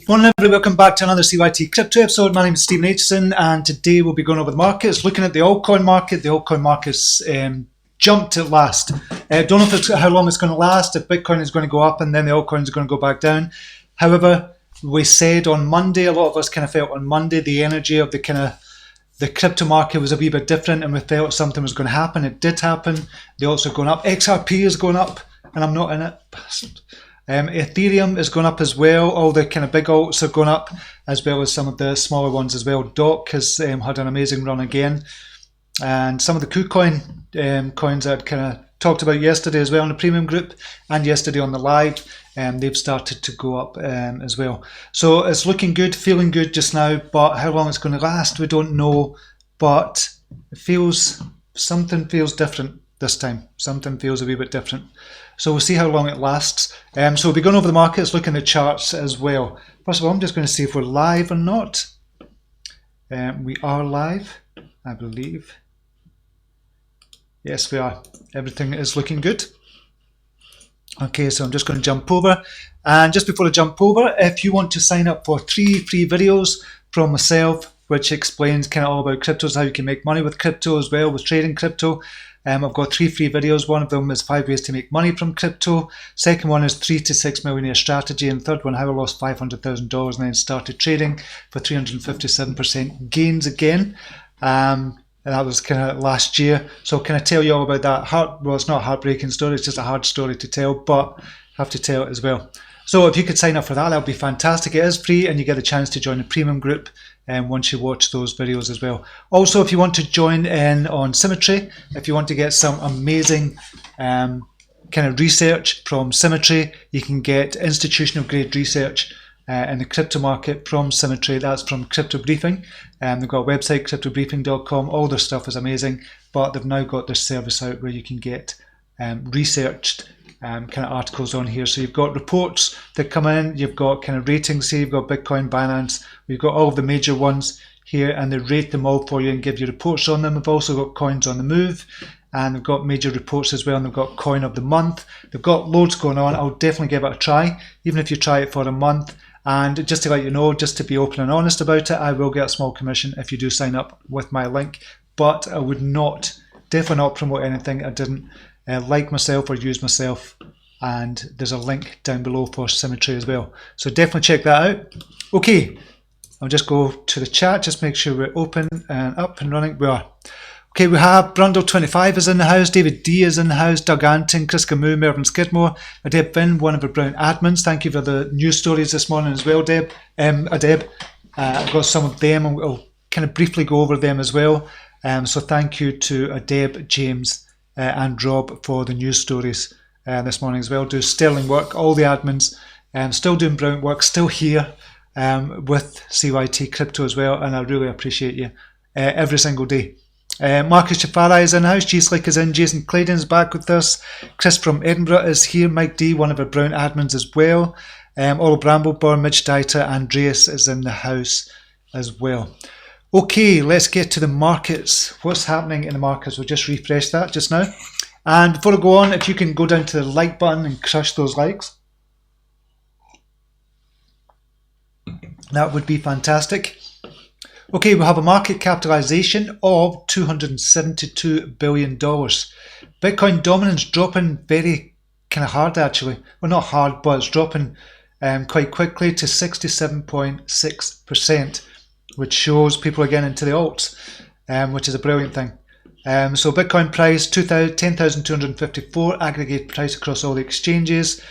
Morning everybody, welcome back to another CYT-Crypto episode. My name is Stephen Aitchison and today we'll be going over the markets, looking at the altcoin market. The altcoin market's jumped at last. Don't know if how long it's going to last, if Bitcoin is going to go up and then the altcoins are going to go back down. However, we said on Monday, a lot of us kind of felt on Monday the energy of the crypto market was a wee bit different and we felt something was going to happen. It did happen. They also going up. XRP is going up and I'm not in it. Ethereum is going up as well. All the kind of big alts are going up, as well as some of the smaller ones as well. Doc has had an amazing run again, and some of the KuCoin coins that I'd kind of talked about yesterday as well in the premium group and yesterday on the live, they've started to go up as well. So it's looking good, feeling good just now, but how long it's going to last we don't know, but something feels different this time. Something feels a wee bit different. So we'll see how long it lasts. So we'll be going over the markets, looking at the charts as well. First of all, I'm just going to see if we're live or not. We are live, I believe. Yes, we are. Everything is looking good. Okay, so I'm just going to jump over. And just before I jump over, if you want to sign up for 3 free videos from myself, which explains kind of all about cryptos, how you can make money with crypto as well, with trading crypto. I've got 3 free videos. One of them is 5 ways to make money from crypto. Second one is 3 to 6 millionaire strategy. And third one, how I lost $500,000 and then started trading for 357% gains again. And that was kind of last year. So can I tell you all about that? Well, it's not a heartbreaking story. It's just a hard story to tell, but I have to tell it as well. So if you could sign up for that, that would be fantastic. It is free and you get a chance to join the premium group once you watch those videos as well. Also, if you want to join in on Symmetry, if you want to get some amazing kind of research from Symmetry, you can get institutional grade research in the crypto market from Symmetry. That's from Crypto Briefing. They've got a website, cryptobriefing.com. All their stuff is amazing, but they've now got their service out where you can get researched kind of articles on here. So you've got reports that come in, you've got kind of ratings here, you've got Bitcoin, Binance, we've got all of the major ones here and they rate them all for you and give you reports on them. We've also got coins on the move and they've got major reports as well, and they've got coin of the month. They've got loads going on. I'll definitely give it a try, even if you try it for a month. And just to let you know, just to be open and honest about it, I will get a small commission if you do sign up with my link, but I would definitely not promote anything I didn't like myself or use myself, and there's a link down below for Symmetry as well, so definitely check that out. Okay, I'll just go to the chat, just make sure we're open and up and running. We are. Okay, we have Brundle25 is in the house, David D is in the house, Doug Anton, Chris Camus, Mervyn Skidmore, Adeb Finn, one of our Brown admins. Thank you for the news stories this morning as well, Adeb. I've got some of them and we'll kind of briefly go over them as well. So thank you to Adeb, James and Rob for the news stories this morning as well. Do sterling work, all the admins, still doing brilliant work, still here with CYT-Crypto as well, and I really appreciate you every single day. Marcus Shafari is in the house, G Slick is in, Jason Clayton is back with us, Chris from Edinburgh is here, Mike D, one of our Brown admins as well, Oral Brambleborn, Mitch Dieter, Andreas is in the house as well. Okay, let's get to the markets. What's happening in the markets? We'll just refresh that just now. And before I go on, if you can go down to the like button and crush those likes, that would be fantastic. Okay, we have a market capitalization of $272 billion. Bitcoin dominance dropping very kind of hard actually. Well, not hard, but it's dropping quite quickly to 67.6%. which shows people are getting into the alts, which is a brilliant thing. So Bitcoin price 10,254 aggregate price across all the exchanges,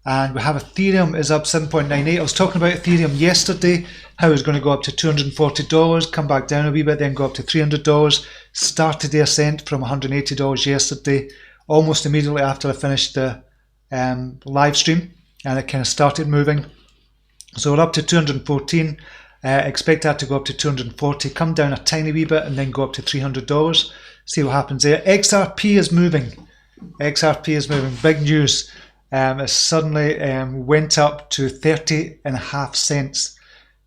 and we have Ethereum is up 7.98. I was talking about Ethereum yesterday, how it's going to go up to $240, come back down a wee bit, then go up to $300. Started the ascent from $180 yesterday, almost immediately after I finished the live stream, and it kind of started moving. So we're up to 214. Expect that to go up to 240, come down a tiny wee bit and then go up to $300. See what happens there. XRP is moving. XRP is moving. Big news. It suddenly went up to 30.5 cents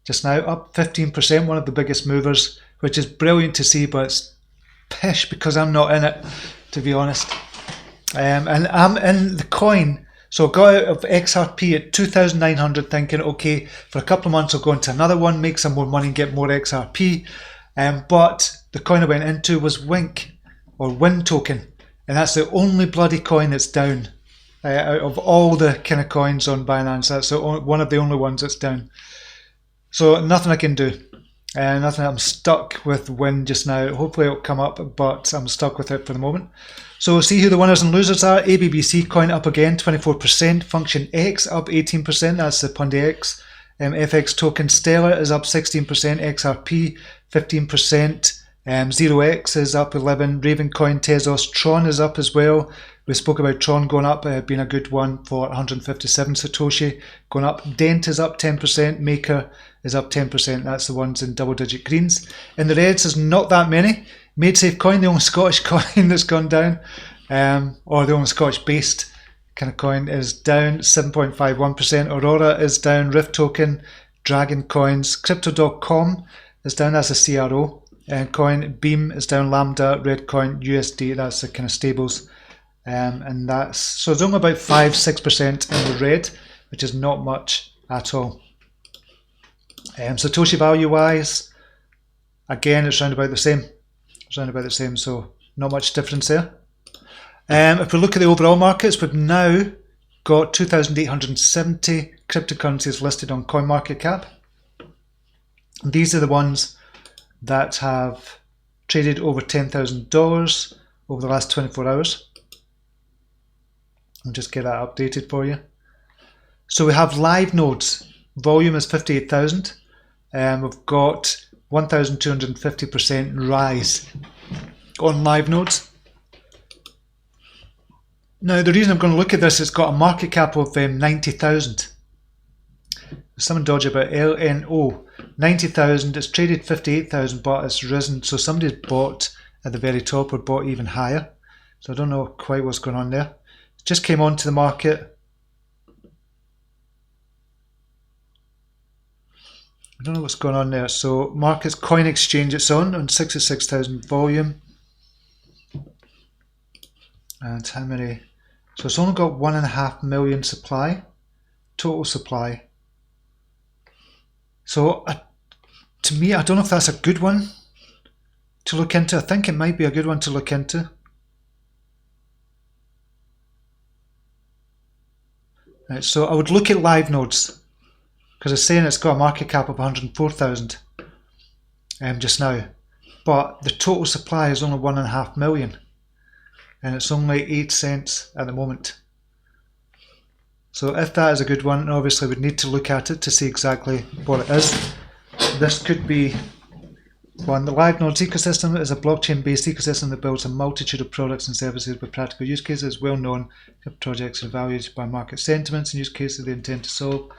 just now, up 15%, one of the biggest movers, which is brilliant to see, but it's pish because I'm not in it, to be honest. And I'm in the coin So I got out of XRP at 2,900 thinking, okay, for a couple of months I'll go into another one, make some more money and get more XRP. But the coin I went into was Wink, or Win token. And that's the only bloody coin that's down. Out of all the kind of coins on Binance, that's one of the only ones that's down. So nothing I can do. Nothing. I'm stuck with Win just now. Hopefully it'll come up, but I'm stuck with it for the moment. So we'll see who the winners and losers are. ABBC coin up again, 24%. Function X up 18%. That's the Pundi X. FX token Stellar is up 16%. XRP 15%. 0x is up 11%. Ravencoin Tezos Tron is up as well. We spoke about Tron going up, being a good one for 157 Satoshi, going up. Dent is up 10%, Maker is up 10%, that's the ones in double-digit greens. In the reds, there's not that many. MadeSafe Coin, the only Scottish coin that's gone down, or the only Scottish-based kind of coin, is down 7.51%. Aurora is down, Rift Token, Dragon Coins, Crypto.com is down, that's a CRO coin. Beam is down, Lambda, Redcoin, USD, that's the kind of stables. And that's, so it's only about 5-6% in the red, which is not much at all. Satoshi value wise, again it's around about the same. It's around about the same, so not much difference there. If we look at the overall markets, we've now got 2,870 cryptocurrencies listed on CoinMarketCap. These are the ones that have traded over $10,000 over the last 24 hours. I'll just get that updated for you. So we have live nodes. Volume is 58,000. We've got 1,250% rise on live nodes. Now the reason I'm going to look at this, it's got a market cap of 90,000. Someone dodgy about LNO. 90,000, it's traded 58,000, but it's risen. So somebody's bought at the very top or bought even higher. So I don't know quite what's going on there. Just came onto the market. I don't know what's going on there. So markets coin exchange it's on 66,000 volume. And how many? So it's only got 1.5 million supply, total supply. So to me, I don't know if that's a good one to look into. I think it might be a good one to look into. Right, so I would look at live nodes because it's saying it's got a market cap of 104,000 just now, but the total supply is only 1.5 million and it's only 8 cents at the moment. So if that is a good one, obviously we'd need to look at it to see exactly what it is. This could be one. The live nodes ecosystem is a blockchain-based ecosystem that builds a multitude of products and services with practical use cases. Well known projects are valued by market sentiments and use cases they intend to solve.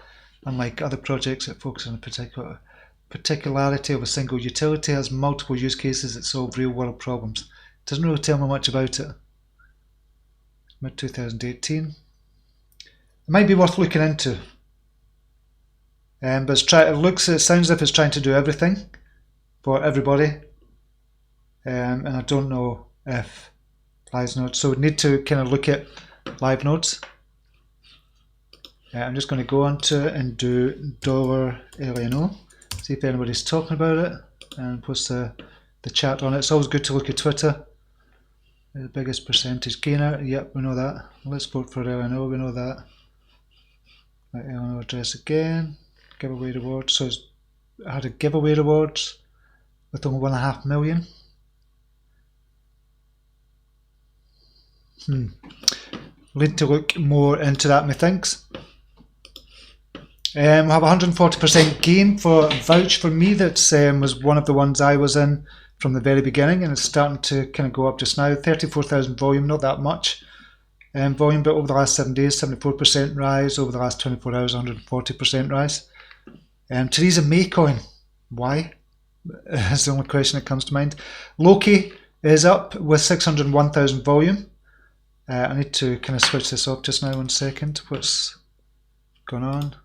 Unlike other projects that focus on a particularity of a single utility, has multiple use cases that solve real-world problems. It doesn't really tell me much about it. Mid-2018. It might be worth looking into. But it sounds as if it's trying to do everything for everybody, and I don't know if live nodes, so we need to kind of look at live nodes. I'm just going to go onto it and do $LNO, see if anybody's talking about it, and post the chat on it. It's always good to look at Twitter. The biggest percentage gainer, yep, we know that. Let's vote for LNO, we know that. Right, LNO address again, giveaway rewards. So I had a giveaway rewards with only 1.5 million. Need to look more into that, methinks. We have 140% gain for Vouch for Me. That was one of the ones I was in from the very beginning, and it's starting to kind of go up just now. 34,000 volume, not that much volume, but over the last 7 days, 74% rise. Over the last 24 hours, 140% rise. Theresa May coin, why? That's the only question that comes to mind. Loki is up with 601,000 volume. I need to kind of switch this off just now, 1 second. What's going on?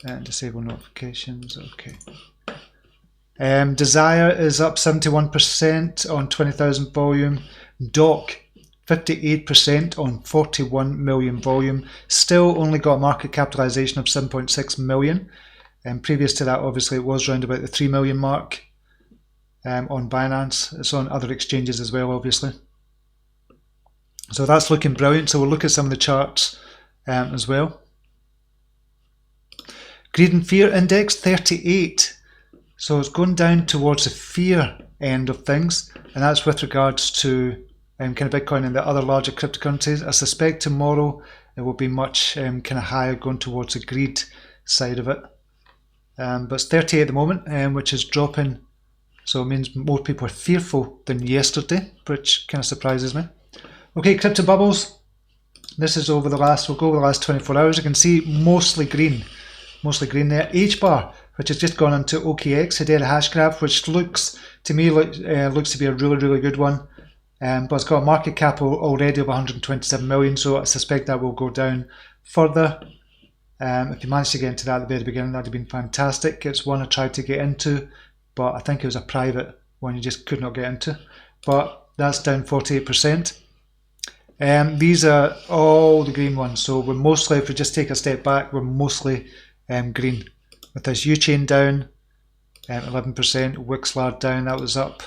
And disable notifications, okay. Desire is up 71% on 20,000 volume. Doc, 58% on 41 million volume. Still only got a market capitalization of 7.6 million. And previous to that, obviously, it was around about the 3 million mark on Binance. It's on other exchanges as well, obviously. So that's looking brilliant. So we'll look at some of the charts as well. Greed and Fear Index, 38. So it's going down towards the fear end of things, and that's with regards to kind of Bitcoin and the other larger cryptocurrencies. I suspect tomorrow it will be much kind of higher, going towards the greed side of it. But it's 38 at the moment, which is dropping. So it means more people are fearful than yesterday, which kind of surprises me. Okay, crypto bubbles. This is over the last, we'll go over the last 24 hours. You can see mostly green there. H-bar, which has just gone into OKX, a daily hash graph, which looks to me looks to be a really good one. But it's got a market cap already of 127 million, so I suspect that will go down further. If you managed to get into that at the very beginning, that'd have been fantastic. It's one I tried to get into, but I think it was a private one you just could not get into. But that's down 48%. These are all the green ones, so we're mostly, if we just take a step back, we're mostly green. With this U-chain down 11%, Wixlar down, that was up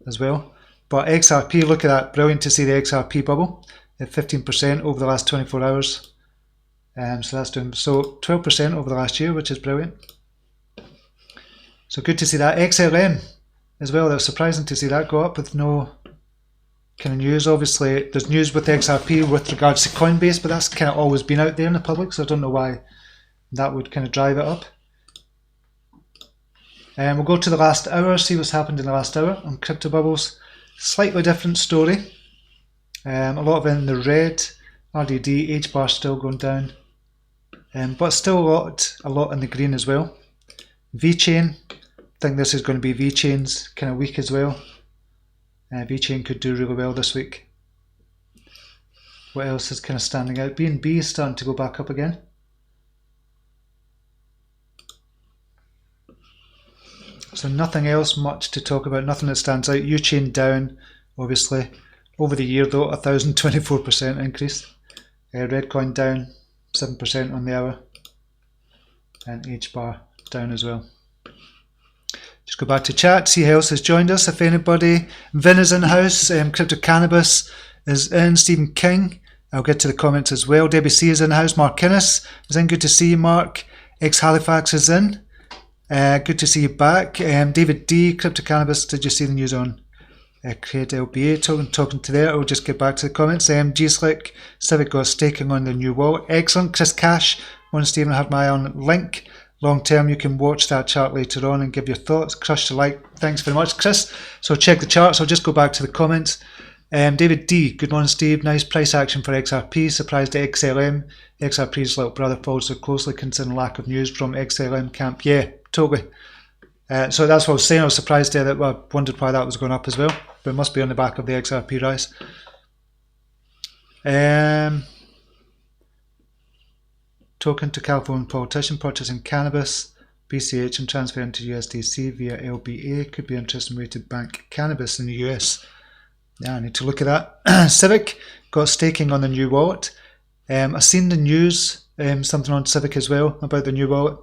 as well. But XRP, look at that, brilliant to see the XRP bubble at 15% over the last 24 hours. So that's doing 12% over the last year, which is brilliant. So good to see that. XLM as well, that was surprising to see that go up with no kind of news. Obviously there's news with XRP with regards to Coinbase, but that's kind of always been out there in the public, so I don't know why that would kind of drive it up. And we'll go to the last hour, see what's happened in the last hour on crypto bubbles. Slightly different story. A lot of it in the red. RDD, H-bar still going down. But still a lot in the green as well. VeChain, I think this is going to be VeChain's kind of week as well. VeChain could do really well this week. What else is kind of standing out? BNB is starting to go back up again. So nothing else much to talk about, nothing that stands out. U-chain down, obviously. Over the year though, 1,024% increase. Redcoin down 7% on the hour. And H-bar down as well. Just go back to chat, see who else has joined us, if anybody. Vin is in the house, Crypto Cannabis is in, Stephen King. I'll get to the comments as well. Debbie C is in the house, Mark Innes is in, good to see you, Mark. X Halifax is in. Good to see you back. David D, Crypto Cannabis, did you see the news on Create LBA? Talking to there, I'll just get back to the comments. G-Slick, Civic got staking on the new wallet. Excellent. Chris Cash, one Stephen, I have my own link. Long term, you can watch that chart later on and give your thoughts. Crush the like. Thanks very much, Chris. So check the charts. I'll just go back to the comments. David D, good morning, Steve. Nice price action for XRP. Surprised at XLM. XRP's little brother follows so closely considering lack of news from XLM camp. Yeah, totally. So that's what I was saying. I was surprised there that I wondered why that was going up as well. But it must be on the back of the XRP rise. Token to California politician purchasing cannabis, BCH and transferring to USDC via LBA. Could be an interesting way to bank cannabis in the US. Yeah, I need to look at that. Civic got staking on the new wallet. I've seen the news, something on Civic as well about the new wallet.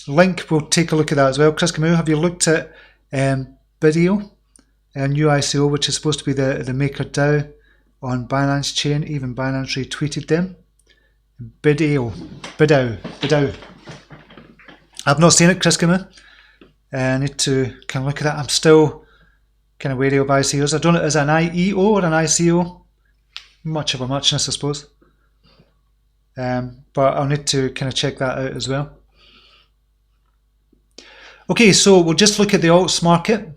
Link, we'll take a look at that as well. Chris Camus, have you looked at Bideo, a new ICO, which is supposed to be the MakerDAO on Binance chain? Even Binance retweeted them. Bideo. I've not seen it, Chris Camus. I need to kind of look at that. I'm still kind of wary of ICOs. I don't know, is it an IEO or an ICO? Much of a muchness, I suppose. But I'll need to kind of check that out as well. Okay, so we'll just look at the alts market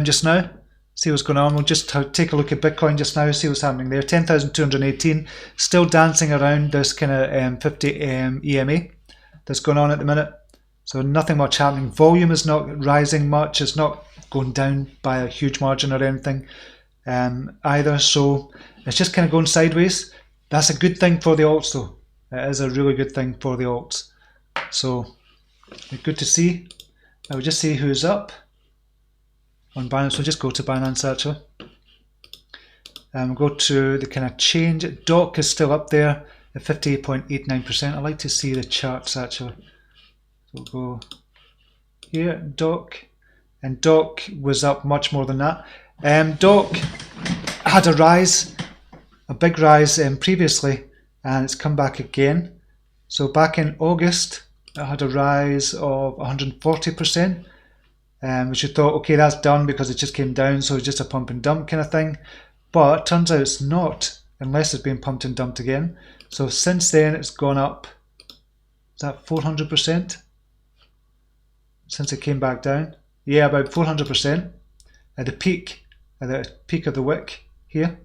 just now, see what's going on. We'll just take a look at Bitcoin just now, see what's happening there. 10,218, still dancing around this kind of 50 EMA that's going on at the minute. So nothing much happening. Volume is not rising much. It's not going down by a huge margin or anything either. So it's just kind of going sideways. That's a good thing for the alts though. It is a really good thing for the alts. So good to see. I will just see who's up on Binance. We'll just go to Binance actually. Go to the kind of change. DOC is still up there at 58.89%. I like to see the charts actually. So we'll go here, DOC, and DOC was up much more than that. DOC had a rise, a big rise previously, and it's come back again. So back in August, it had a rise of 140%, which you thought, okay, that's done because it just came down, so it's just a pump and dump kind of thing. But it turns out it's not, unless it's been pumped and dumped again. So since then, it's gone up, is that 400%? Since it came back down? Yeah, about 400% at the peak of the wick here.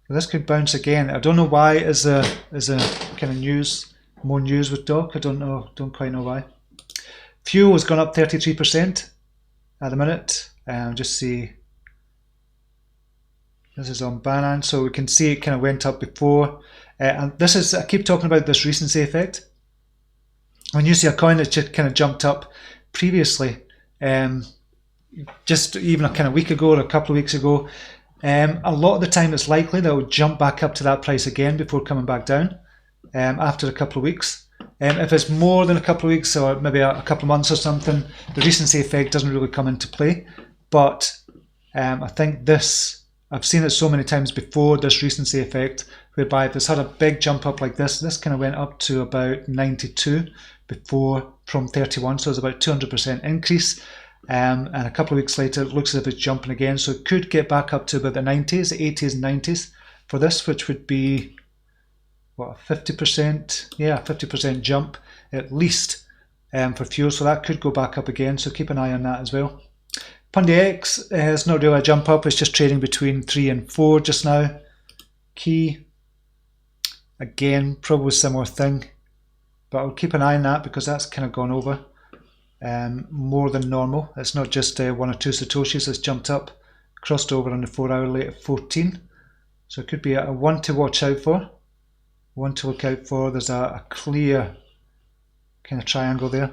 So this could bounce again. I don't know why is a kind of news, more news with DOC. I don't know, don't quite know why. Fuel has gone up 33% at the minute. Just see, this is on Binance, so we can see it kind of went up before. And this is, I keep talking about this recency effect. When you see a coin that just kind of jumped up previously, just even a kind of week ago or a couple of weeks ago, a lot of the time it's likely that it will jump back up to that price again before coming back down after a couple of weeks. If it's more than a couple of weeks or maybe a couple of months or something, the recency effect doesn't really come into play. But I think this, I've seen it so many times before, this recency effect, whereby if it's had a big jump up like this kind of went up to about 92 before from 31, so it's about 200% increase. And a couple of weeks later, it looks as if it's jumping again, so it could get back up to about the 90s, the 80s and 90s for this, which would be, what, 50%? Yeah, 50% jump at least for fuel, so that could go back up again, so keep an eye on that as well. Pundi X is not really a jump up, it's just trading between 3 and 4 just now. Key, again, probably a similar thing, but I'll keep an eye on that because that's kind of gone over more than normal. It's not just 1 or 2 Satoshis that's jumped up, crossed over on the 4 hourly at 14. So it could be a one to watch out for, one to look out for. There's a clear kind of triangle there.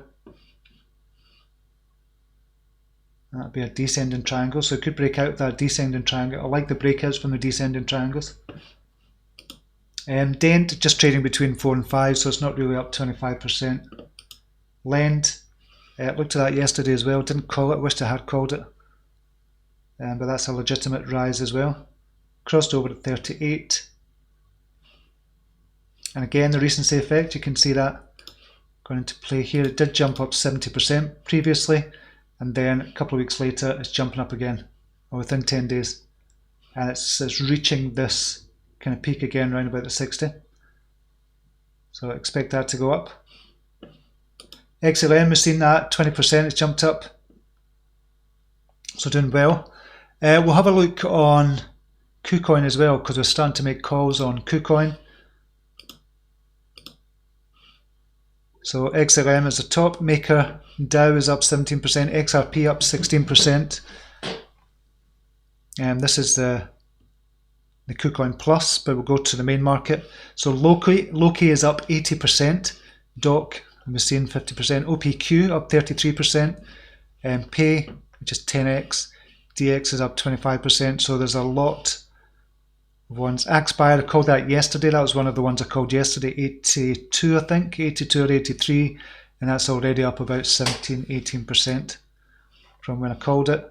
That'd be a descending triangle, so it could break out that descending triangle. I like the breakouts from the descending triangles. Dent just trading between 4 and 5, so it's not really up 25%. Lend, looked at that yesterday as well, didn't call it, wished I had called it. But that's a legitimate rise as well. Crossed over to 38. And again, the recency effect, you can see that going into play here. It did jump up 70% previously, and then a couple of weeks later it's jumping up again, or within 10 days. And it's reaching this kind of peak again around about the 60. So I expect that to go up. XLM, we've seen that 20%, it's jumped up, so doing well. We'll have a look on KuCoin as well, because we're starting to make calls on KuCoin. So XLM is the top maker, Dow is up 17%, XRP up 16%. And this is the KuCoin Plus, but we'll go to the main market. So Loki is up 80%, DOC, we're seeing 50%, OPQ up 33%, Pay, which is 10x, DX is up 25%, so there's a lot of ones. Axpire, I called that yesterday, that was one of the ones I called yesterday, 82 I think, 82 or 83, and that's already up about 17-18% from when I called it.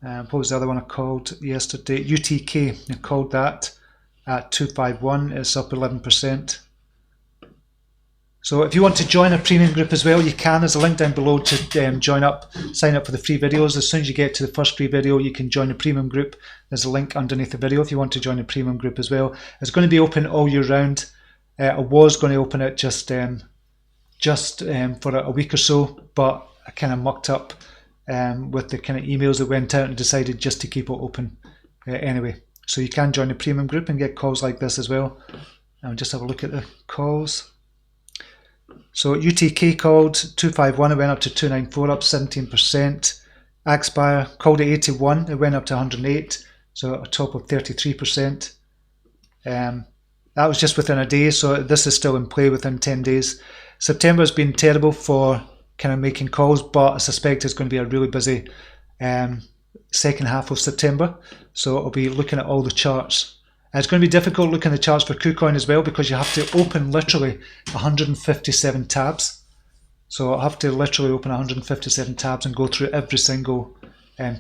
What was the other one I called yesterday? UTK, I called that at 251, it's up 11%. So if you want to join a premium group as well, you can. There's a link down below to join up, sign up for the free videos. As soon as you get to the first free video, you can join the premium group. There's a link underneath the video if you want to join the premium group as well. It's going to be open all year round. I was going to open it just for a week or so, but I kind of mucked up with the kind of emails that went out and decided just to keep it open anyway. So you can join the premium group and get calls like this as well. And just have a look at the calls. So UTK called 251, it went up to 294, up 17%. Axpire called at 81, it went up to 108, so a top of 33%. That was just within a day, so this is still in play within 10 days. September has been terrible for kind of making calls, but I suspect it's going to be a really busy second half of September. So I'll be looking at all the charts. It's going to be difficult looking at the charts for KuCoin as well, because you have to open literally 157 tabs. So I'll have to literally open 157 tabs and go through every single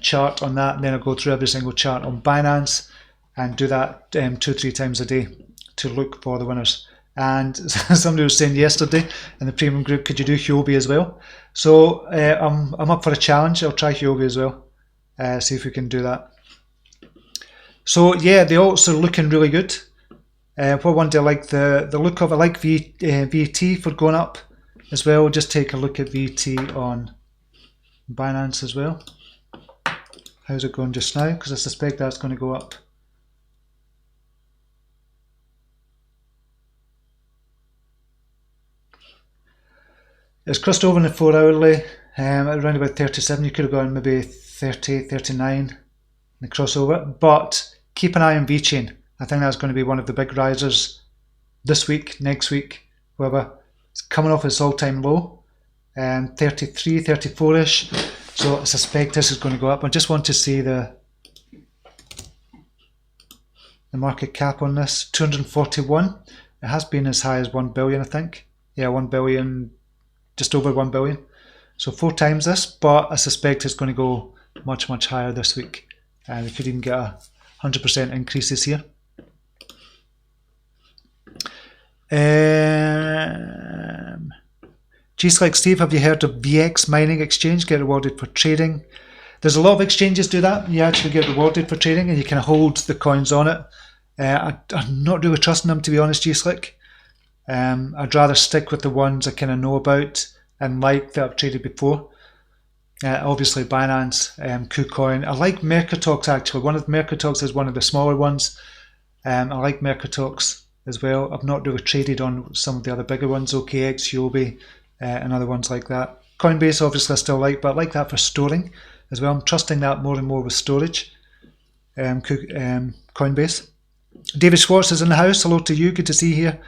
chart on that, and then I'll go through every single chart on Binance and do that 2-3 times a day to look for the winners. And somebody was saying yesterday in the premium group, could you do Howdoo as well? So I'm up for a challenge. I'll try Howdoo as well, see if we can do that. So yeah, the alts are looking really good. What one do I like the look of? I like VT for going up as well. Just take a look at VT on Binance as well. How's it going just now? Because I suspect that's going to go up. It's crossed over in the 4 hourly around about 37. You could have gone maybe 30, 39 in the crossover, but keep an eye on VChain. I think that's going to be one of the big risers this week, next week, whatever. It's coming off its all-time low, 33, 34-ish. So I suspect this is going to go up. I just want to see the market cap on this. 241. It has been as high as 1 billion, I think. Yeah, 1 billion, just over 1 billion. So 4 times this, but I suspect it's going to go much, much higher this week. And we could even get a 100% increases here. Just like Steve, have you heard of VX mining exchange? Get rewarded for trading. There's a lot of exchanges do that. You actually get rewarded for trading, and you can hold the coins on it. I'm not really trusting them, to be honest, G-Slick. I'd rather stick with the ones I kind of know about and like that I've traded before. Obviously Binance, KuCoin. I like Mercatox actually. One of the Mercatox is one of the smaller ones. I like Mercatox as well. I've not really traded on some of the other bigger ones, OKX, Yobi, and other ones like that. Coinbase obviously I still like, but I like that for storing as well. I'm trusting that more and more with storage. Coinbase. David Schwartz is in the house. Hello to you. Good to see you here.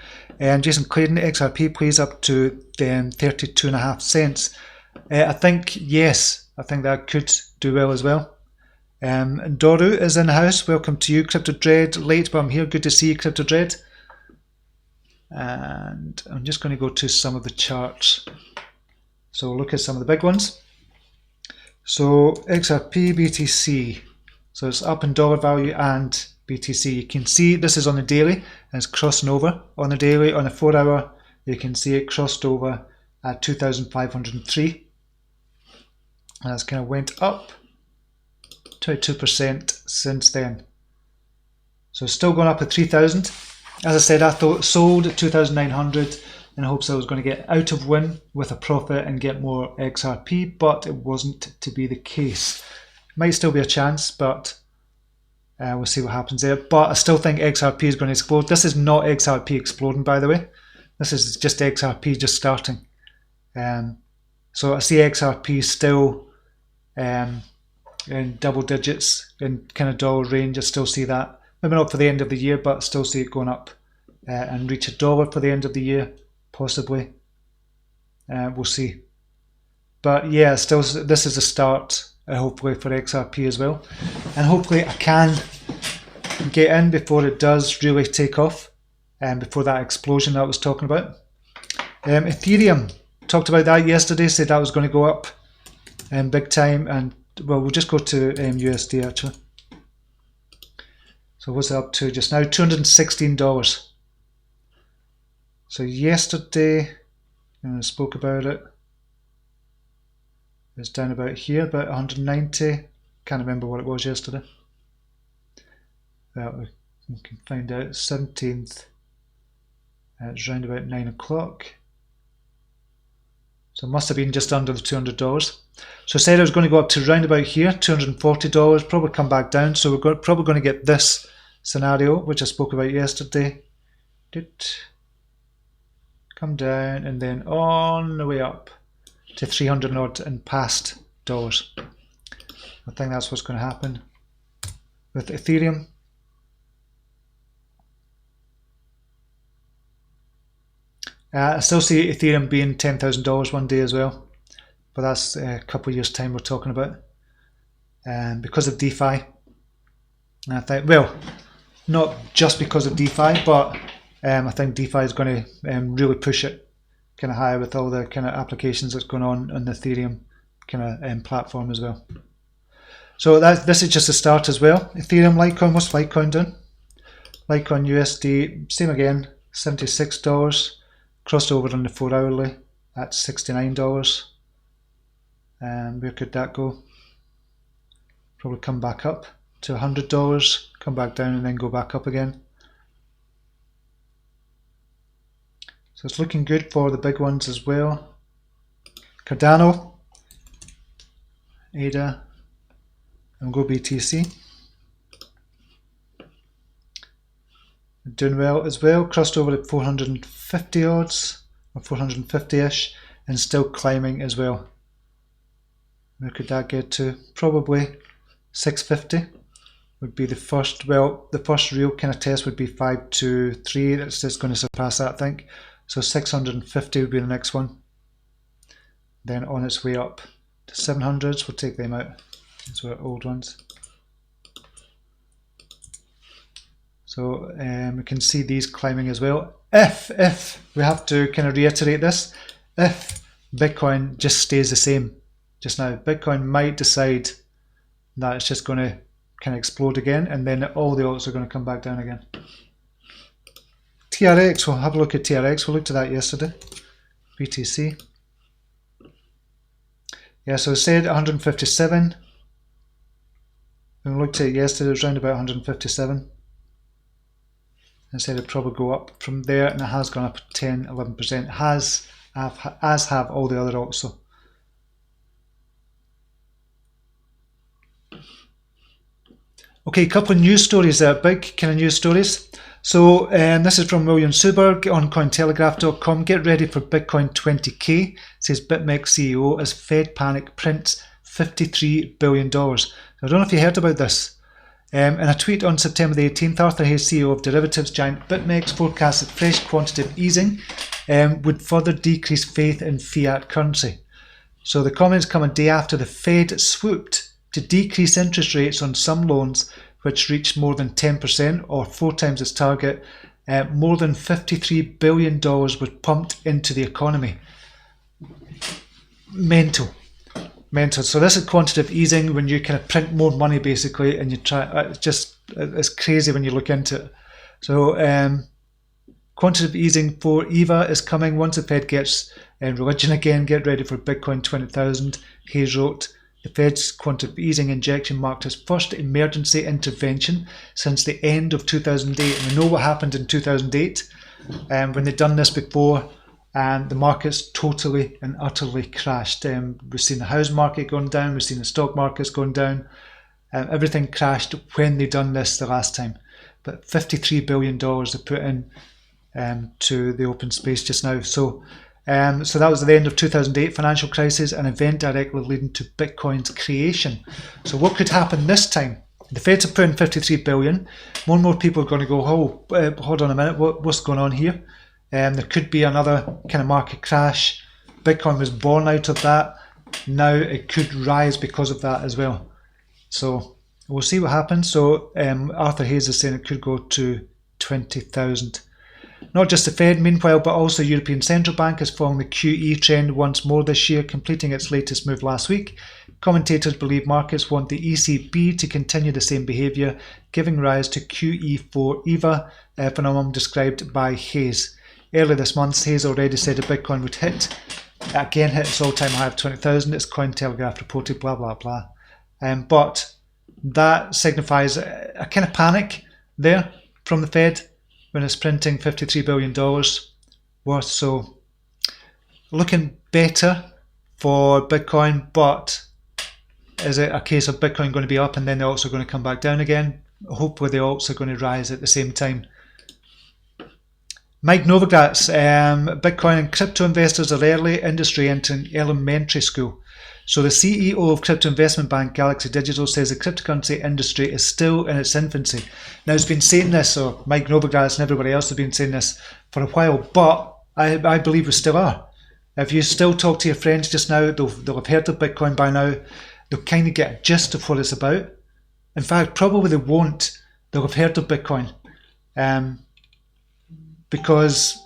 Jason Clayton, XRP plays up to 32.5 cents. I think, yes, I think that could do well as well. Doru is in the house. Welcome to you. Crypto Dread, late, but I'm here. Good to see you, Crypto Dread. And I'm just going to go to some of the charts. So we'll look at some of the big ones. So XRP, BTC. So it's up in dollar value and BTC. You can see this is on the daily, and it's crossing over on the daily. On the 4 hour, you can see it crossed over at 2,503. And that's kind of went up 22% since then. So it's still going up at 3,000. As I said, I sold at 2,900 in hopes I was going to get out of win with a profit and get more XRP, but it wasn't to be the case. Might still be a chance, but we'll see what happens there. But I still think XRP is going to explode. This is not XRP exploding, by the way. This is just XRP just starting. So I see XRP still in double digits, in kind of dollar range. I still see that. Maybe not for the end of the year, but still see it going up and reach $1 for the end of the year, possibly. We'll see. But yeah, still, this is a start, hopefully, for XRP as well. And hopefully I can get in before it does really take off, and before that explosion that I was talking about. Ethereum, talked about that yesterday, said that was going to go up big time. And well, we'll just go to USD actually. So what's it up to just now? $216. So yesterday, I spoke about it. It's down about here, about 190. Can't remember what it was yesterday. Well, we can find out. 17th. It's around about 9 o'clock. So it must have been just under the $200. So I said I was going to go up to around about here, $240, probably come back down. So we're probably going to get this scenario, which I spoke about yesterday. Come down and then on the way up to 300 odd and past dollars. I think that's what's going to happen with Ethereum. I still see Ethereum being $10,000 one day as well, but that's a couple of years time we're talking about. because of DeFi. And I think, well, not just because of DeFi, but I think DeFi is going to really push it kind of higher with all the kind of applications that's going on the Ethereum kind of platform as well. So this is just a start as well. Ethereum, Litecoin, what's Litecoin doing? Litecoin USD, same again, $76. Crossed over on the 4 hourly at $69. Where could that go? Probably come back up to $100, come back down and then go back up again. So it's looking good for the big ones as well. Cardano, ADA, and go BTC. Doing well as well, crossed over at 450 odds, or 450-ish, and still climbing as well. Where could that get to? Probably 650 would be the first, well, the first real kind of test would be 523, that's just going to surpass that, I think. So 650 would be the next one. Then on its way up to 700s, we'll take them out. These were old ones. So we can see these climbing as well. If we have to kind of reiterate this, if Bitcoin just stays the same just now, Bitcoin might decide that it's just going to kind of explode again, and then all the alts are going to come back down again. TRX, we'll have a look at TRX. We looked at that yesterday. BTC. Yeah, so it said 157. When we looked at it yesterday, it was around about 157. I said it'd probably go up from there, and it has gone up 10-11%. As have all the other alts. So. Okay, a couple of news stories there, big kind of news stories. So this is from William Suberg on Cointelegraph.com. Get ready for Bitcoin 20k, says BitMEX CEO as Fed panic prints $53 billion. So I don't know if you heard about this. In a tweet on September the 18th, Arthur Hayes, CEO of derivatives giant BitMEX, forecast that fresh quantitative easing would further decrease faith in fiat currency. So the comments come a day after the Fed swooped to decrease interest rates on some loans, which reached more than 10% or 4 times its target. More than $53 billion was pumped into the economy. Mental. So this is quantitative easing, when you kind of print more money basically, and you try. It's crazy when you look into it. So quantitative easing for EVA is coming once the Fed gets religion again. Get ready for Bitcoin 20,000. Hayes wrote. The Fed's quantitative easing injection marked its first emergency intervention since the end of 2008. And we know what happened in 2008 when they'd done this before, and the markets totally and utterly crashed. We've seen the house market going down, we've seen the stock markets going down. Everything crashed when they done this the last time. But $53 billion they put in to the open space just now. So that was at the end of 2008 financial crisis, an event directly leading to Bitcoin's creation. So what could happen this time? The Feds have put in 53 billion. More and more people are going to go, hold on a minute, what's going on here? There could be another kind of market crash. Bitcoin was born out of that. Now it could rise because of that as well. So we'll see what happens. So Arthur Hayes is saying it could go to 20,000. Not just the Fed, meanwhile, but also European Central Bank is following the QE trend once more this year, completing its latest move last week. Commentators believe markets want the ECB to continue the same behaviour, giving rise to QE4 EVA, a phenomenon described by Hayes. Earlier this month, Hayes already said that Bitcoin would hit its all-time high of 20,000. It's Cointelegraph reported, blah, blah, blah. But that signifies a kind of panic there from the Fed, when it's printing $53 billion worth. So looking better for Bitcoin, but is it a case of Bitcoin going to be up and then the alts are going to come back down again? Hopefully the alts are going to rise at the same time. Mike Novogratz, Bitcoin and crypto investors are early industry entering elementary school. So the CEO of crypto investment bank Galaxy Digital says the cryptocurrency industry is still in its infancy. Now, it's been saying this, or Mike Novogratz and everybody else have been saying this for a while, but I believe we still are. If you still talk to your friends just now, they'll have heard of Bitcoin by now. they'll kind of get a gist of what it's about. In fact, probably they won't. They'll have heard of Bitcoin. Because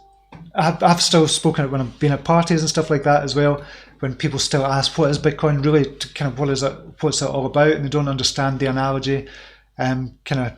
I've still spoken when I've been at parties and stuff like that as well, when people still ask, what is Bitcoin really, kind of what's it all about, and they don't understand the analogy, kind of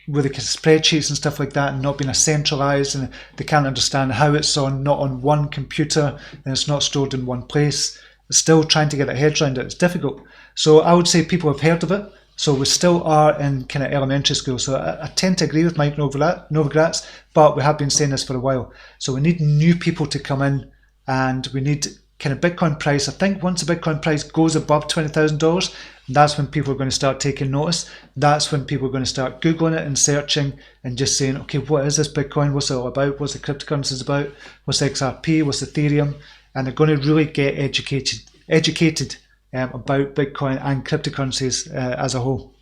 with the spreadsheets and stuff like that, and not being centralized, and they can't understand how it's not on one computer and it's not stored in one place. Still trying to get their heads around it, it's difficult. So I would say people have heard of it. So we still are in kind of elementary school. So I tend to agree with Mike Novogratz, but we have been saying this for a while. So we need new people to come in, and we need kind of Bitcoin price. I think once the Bitcoin price goes above $20,000, that's when people are going to start taking notice. That's when people are going to start Googling it and searching and just saying, okay, what is this Bitcoin? What's it all about? What's the cryptocurrencies about? What's XRP? What's Ethereum? And they're going to really get educated about Bitcoin and cryptocurrencies as a whole.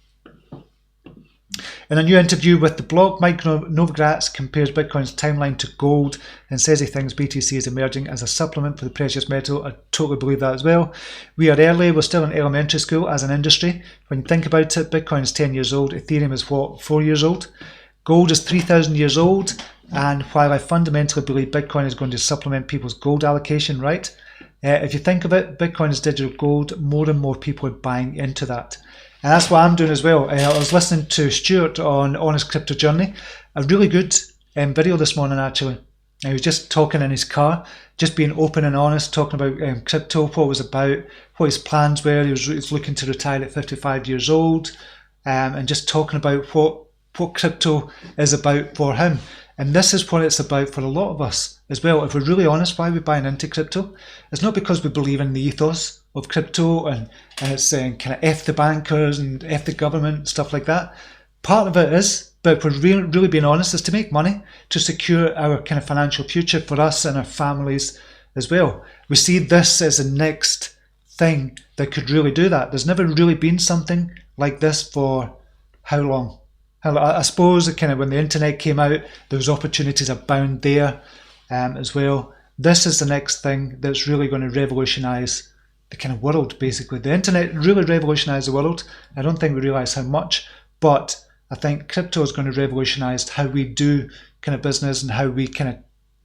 In a new interview with The Block, Mike Novogratz compares Bitcoin's timeline to gold and says he thinks BTC is emerging as a supplement for the precious metal. I totally believe that as well. We are early, we're still in elementary school as an industry. When you think about it, Bitcoin is 10 years old, Ethereum is 4 years old. Gold is 3,000 years old, and while I fundamentally believe Bitcoin is going to supplement people's gold allocation, right? If you think of it, Bitcoin is digital gold. More and more people are buying into that. And that's what I'm doing as well. I was listening to Stuart on Honest Crypto Journey. A really good video this morning, actually. He was just talking in his car, just being open and honest, talking about crypto, what it was about, what his plans were. He was looking to retire at 55 years old, and just talking about what crypto is about for him. And this is what it's about for a lot of us as well. If we're really honest, why we're buying into crypto, it's not because we believe in the ethos of crypto and it's kind of F the bankers and F the government, stuff like that. Part of it is, but if we're really being honest, is to make money, to secure our kind of financial future for us and our families as well. We see this as the next thing that could really do that. There's never really been something like this for how long? I suppose kind of when the internet came out, there was opportunities abound there as well. This is the next thing that's really going to revolutionise the kind of world, basically. The internet really revolutionised the world. I don't think we realise how much, but I think crypto is going to revolutionise how we do kind of business and how we kind of,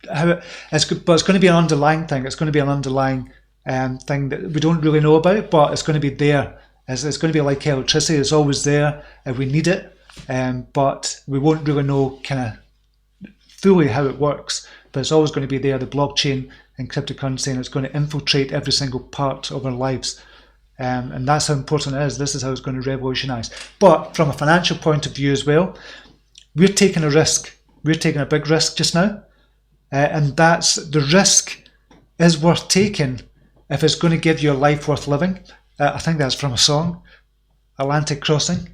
but it's going to be an underlying thing. It's going to be an underlying thing that we don't really know about, but it's going to be there. It's going to be like electricity. It's always there if we need it. But we won't really know kind of fully how it works, but it's always going to be there, the blockchain and cryptocurrency, and it's going to infiltrate every single part of our lives, and that's how important it is. This is how it's going to revolutionize. But from a financial point of view as well, we're taking a risk. We're taking a big risk just now, and that's the risk is worth taking if it's going to give you a life worth living. I think that's from a song, Atlantic Crossing.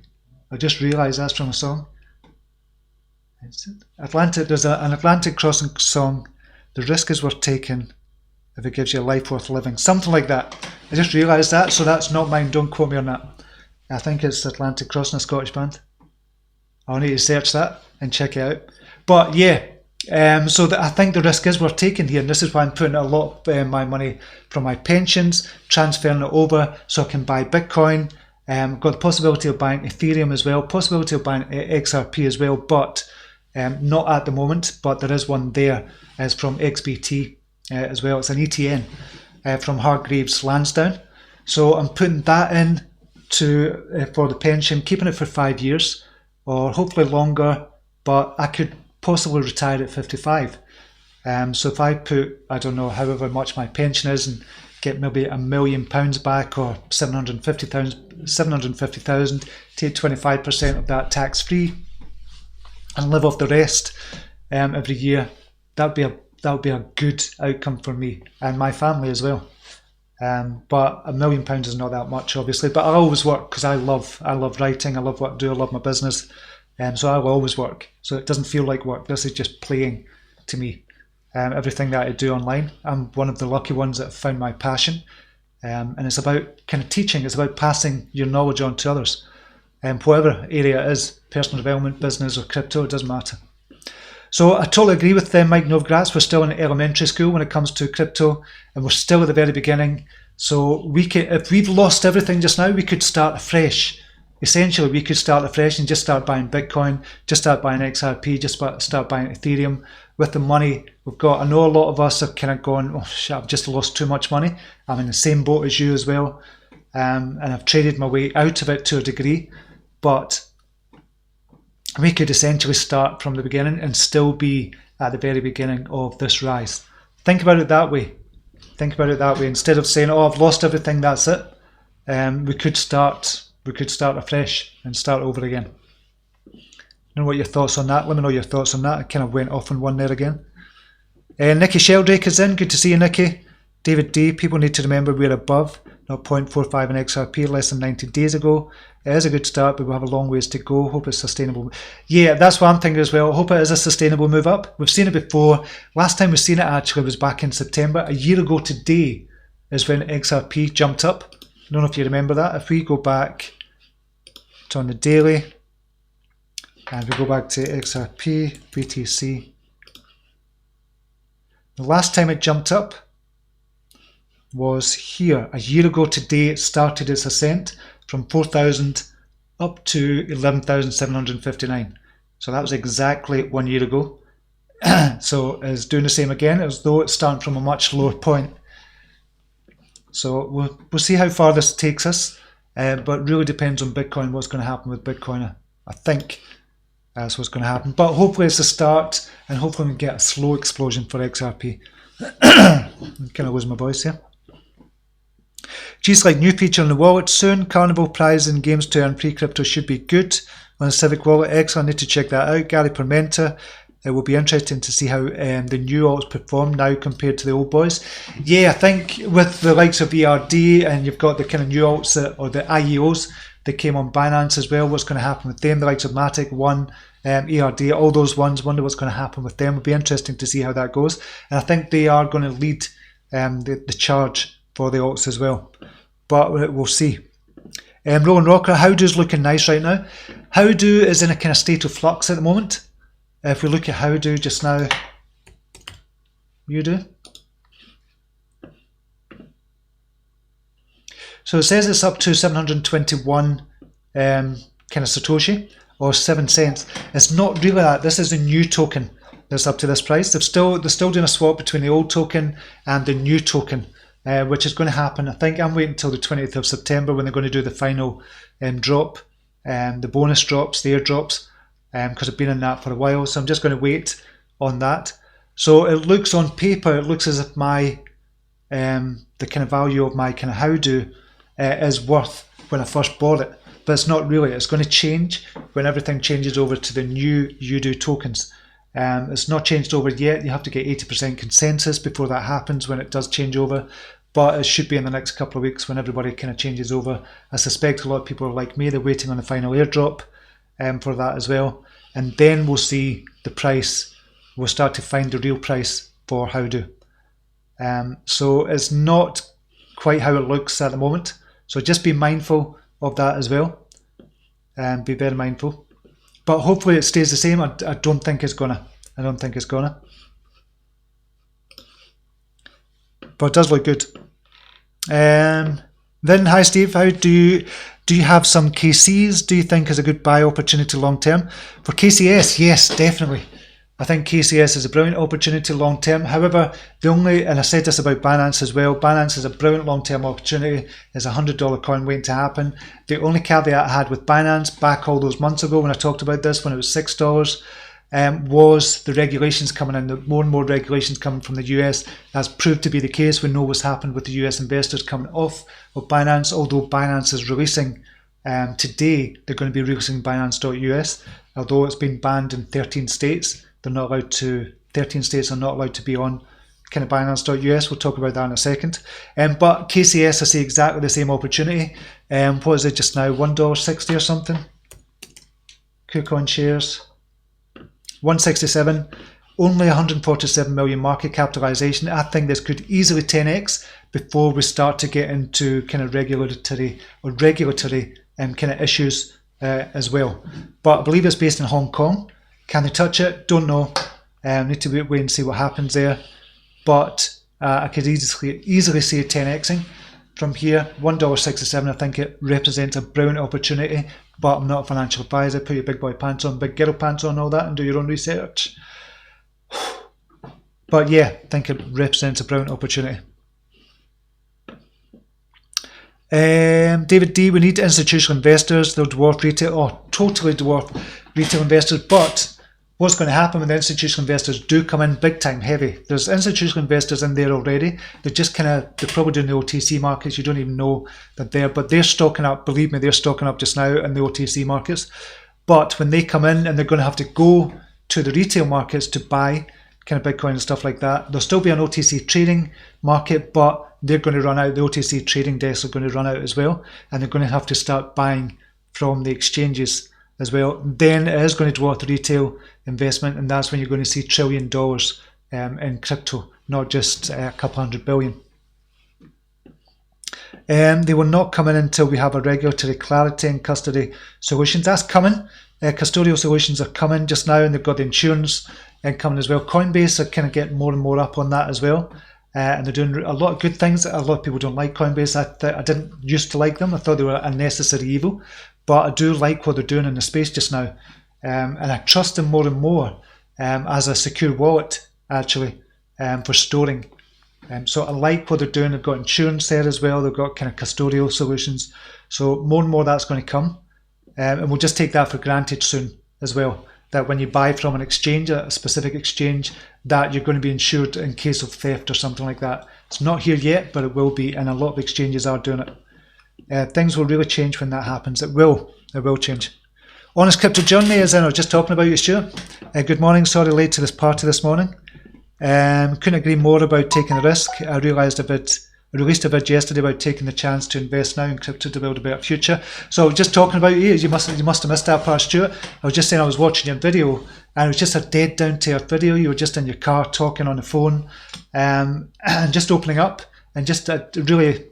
I just realised that's from a song. There's an Atlantic Crossing song. The risk is worth taking if it gives you a life worth living. Something like that. I just realised that, so that's not mine. Don't quote me on that. I think it's Atlantic Crossing, a Scottish band. I'll need to search that and check it out. But yeah, so I think the risk is worth taking here, and this is why I'm putting a lot of my money from my pensions, transferring it over so I can buy Bitcoin. Got the possibility of buying Ethereum as well, possibility of buying XRP as well, but not at the moment, but there is one there. It's from XBT as well. It's an ETN from Hargreaves Lansdowne. So I'm putting that in for the pension, keeping it for 5 years or hopefully longer, but I could possibly retire at 55. So if I put, I don't know, however much my pension is and get maybe £1 million back or 750,000, take 25% of that tax free and live off the rest every year. That would be a good outcome for me and my family as well. But £1 million is not that much, obviously. But I always work because I love writing. I love what I do. I love my business, so I will always work. So it doesn't feel like work. This is just playing to me. Everything that I do online, I'm one of the lucky ones that have found my passion, and it's about kind of teaching. It's about passing your knowledge on to others, whatever area it is, personal development, business or crypto, it doesn't matter. So I totally agree with Mike Novogratz. We're still in elementary school when it comes to crypto, and we're still at the very beginning. So we could, if we've lost everything just now, we could start afresh. Essentially, we could start afresh and just start buying Bitcoin, just start buying XRP, just start buying Ethereum with the money we've got. I know a lot of us have kind of gone, oh shit, I've just lost too much money. I'm in the same boat as you as well. And I've traded my way out of it to a degree. But we could essentially start from the beginning and still be at the very beginning of this rise. Think about it that way. Think about it that way. Instead of saying, oh, I've lost everything, that's it. We could start afresh and start over again. Know what your thoughts on that? Let me know your thoughts on that. I kind of went off on one there again. Nikki Sheldrake is in. Good to see you, Nikki. David D. People need to remember we're above 0.45 in XRP less than 90 days ago. It is a good start, but we'll have a long ways to go. Hope it's sustainable. Yeah, that's what I'm thinking as well. Hope it is a sustainable move up. We've seen it before. Last time we've seen it actually was back in September. A year ago today is when XRP jumped up. I don't know if you remember that. If we go back to on the daily, and we go back to XRP, BTC. The last time it jumped up was here. A year ago today, it started its ascent from 4,000 up to 11,759. So that was exactly 1 year ago. So it's doing the same again, as though it's starting from a much lower point. So we'll see how far this takes us, but really depends on Bitcoin, what's going to happen with Bitcoin. I think that's what's going to happen. But hopefully it's a start, and hopefully we get a slow explosion for XRP. I'm kind of losing my voice here. Geez, like new feature on the wallet soon. Carnival prize and games to earn free crypto should be good on the Civic Wallet X. I need to check that out. Gary Permenta. It will be interesting to see how the new alts perform now compared to the old boys. Yeah, I think with the likes of ERD, and you've got the kind of new alts or the IEOs that came on Binance as well. What's going to happen with them? The likes of Matic, One, ERD, all those ones. Wonder what's going to happen with them. It'll be interesting to see how that goes. And I think they are going to lead the charge for the alts as well. But we'll see. Roland Rocker, Howdoo's looking nice right now. Howdoo is in a kind of state of flux at the moment. If we look at Howdoo just now, you do. So it says it's up to 721 kind of Satoshi, or 7 cents. It's not really that. This is a new token that's up to this price. They're still doing a swap between the old token and the new token, which is going to happen. I think I'm waiting until the 20th of September when they're going to do the final drop, the bonus drops, the airdrops, because I've been in that for a while. So I'm just going to wait on that. So it looks on paper, it looks as if my the kind of value of my kind of Howdoo is worth when I first bought it, but it's not really. It's going to change when everything changes over to the new Howdoo tokens. It's not changed over yet. You have to get 80% consensus before that happens when it does change over, but it should be in the next couple of weeks when everybody kind of changes over. I suspect a lot of people are like me, they're waiting on the final airdrop for that as well, and then we'll see the price. We'll start to find the real price for Howdoo. So it's not quite how it looks at the moment, so just be mindful of that as well, and be very mindful. But hopefully it stays the same. I don't think it's gonna. I don't think it's gonna. But it does look good. Then, hi Steve, how do you have some KCs? Do you think is a good buy opportunity long term? For KCS, yes, definitely. I think KCS is a brilliant opportunity long term. However, and I said this about Binance as well, Binance is a brilliant long term opportunity. There's a $100 coin waiting to happen. The only caveat I had with Binance back all those months ago when I talked about this, when it was $6, was the regulations coming in, the more and more regulations coming from the US. That's proved to be the case. We know what's happened with the US investors coming off of Binance, although Binance is releasing, today they're going to be releasing Binance.us, although it's been banned in 13 states. They're not allowed to, 13 states are not allowed to be on kind of Binance.us. We'll talk about that in a second. But KCS, I see exactly the same opportunity. What is it just now, $1.60 or something? KuCoin shares, 167, only 147 million market capitalization. I think this could easily 10x before we start to get into kind of regulatory kind of issues as well. But I believe it's based in Hong Kong. Can they touch it? Don't know. Need to wait and see what happens there. But I could easily see it 10xing. from here, $1.67, I think it represents a brilliant opportunity, but I'm not a financial advisor. Put your big boy pants on, big girl pants on, all that, and do your own research. But yeah, I think it represents a brilliant opportunity. David D, we need institutional investors. They'll dwarf retail, or totally dwarf retail investors. But what's going to happen when the institutional investors do come in big time, heavy? There's institutional investors in there already. They're just they're probably doing the OTC markets. You don't even know that they're, but they're stocking up. Believe me, they're stocking up just now in the OTC markets. But when they come in and they're going to have to go to the retail markets to buy kind of Bitcoin and stuff like that, there'll still be an OTC trading market, but they're going to run out. The OTC trading desks are going to run out as well, and they're going to have to start buying from the exchanges as well. Then it is going to dwarf the retail investment, and that's when you're going to see $1 trillion in crypto, not just a couple $100 billion. They will not come in until we have a regulatory clarity and custody solutions. That's coming. Custodial solutions are coming just now, and they've got the insurance coming as well. Coinbase are kind of getting more and more up on that as well. And they're doing a lot of good things. A lot of people don't like Coinbase. I didn't used to like them. I thought they were a necessary evil. But I do like what they're doing in the space just now. And I trust them more and more as a secure wallet, actually, for storing. So I like what they're doing. They've got insurance there as well. They've got kind of custodial solutions. So more and more that's going to come. And we'll just take that for granted soon as well. That when you buy from an exchange, a specific exchange, that you're going to be insured in case of theft or something like that. It's not here yet, but it will be, and a lot of exchanges are doing it. Things will really change when that happens. It will change. Honest Crypto Journey, as I was just talking about you, Stuart. Good morning. Sorry late to this party this morning. Couldn't agree more about taking the risk. I released a vid yesterday about taking the chance to invest now in crypto to build a better future. So just talking about you must have missed that part, Stuart. I was just saying I was watching your video, and it was just a dead down to earth video. You were just in your car talking on the phone, and just opening up, and just a really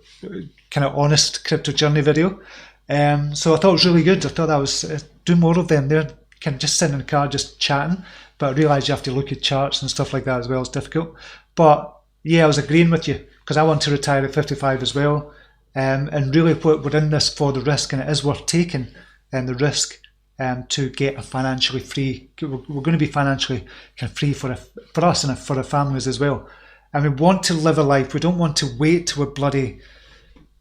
kind of honest crypto journey video. So I thought it was really good. I thought I was do more of them. They're kind of just sitting in the car just chatting, but I realised you have to look at charts and stuff like that as well. It's difficult, but yeah, I was agreeing with you, because I want to retire at 55 as well, and really we're in this for the risk, and it is worth taking the risk to get a financially free. We're going to be financially kind of free for us and for our families as well, and we want to live a life. We don't want to wait till we're bloody.